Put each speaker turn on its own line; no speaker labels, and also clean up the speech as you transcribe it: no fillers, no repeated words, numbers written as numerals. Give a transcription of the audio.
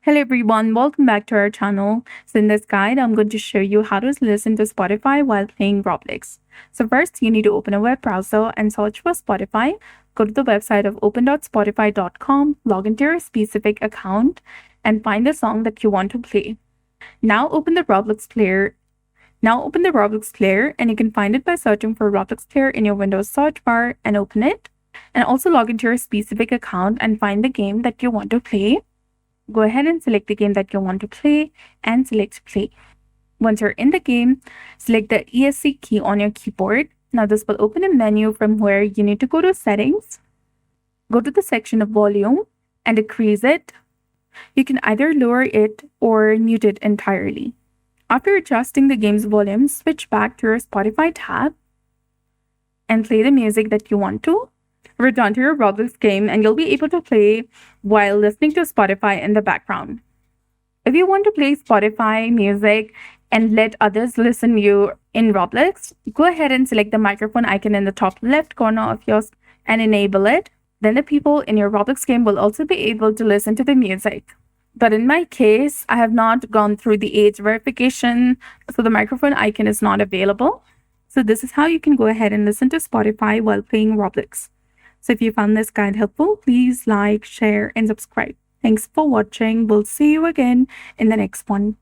Hello everyone, welcome back to our channel. So in this guide, I'm going to show you how to listen to Spotify while playing Roblox. So first, you need to open a web browser and search for Spotify. Go to the website of open.spotify.com, log into your specific account, and find the song that you want to play. Now open the Roblox player. And you can find it by searching for Roblox player in your Windows search bar and open it. And also log into your specific account and find the game that you want to play. Go ahead and select the game that you want to play and select play. Once you're in the game, select the ESC key on your keyboard. Now this will open a menu from where you need to go to settings, go to the section of volume and decrease it. You can either lower it or mute it entirely. After adjusting the game's volume, switch back to your Spotify tab and play the music that you want to. Return to your Roblox game and you'll be able to play while listening to Spotify in the background. If you want to play Spotify music and let others listen to you in Roblox, go ahead and select the microphone icon in the top left corner of yours and enable it. Then the people in your Roblox game will also be able to listen to the music. But in my case, I have not gone through the age verification, so the microphone icon is not available. So this is how you can go ahead and listen to Spotify while playing Roblox. So if you found this guide helpful, please like, share, and subscribe. Thanks for watching. We'll see you again in the next one.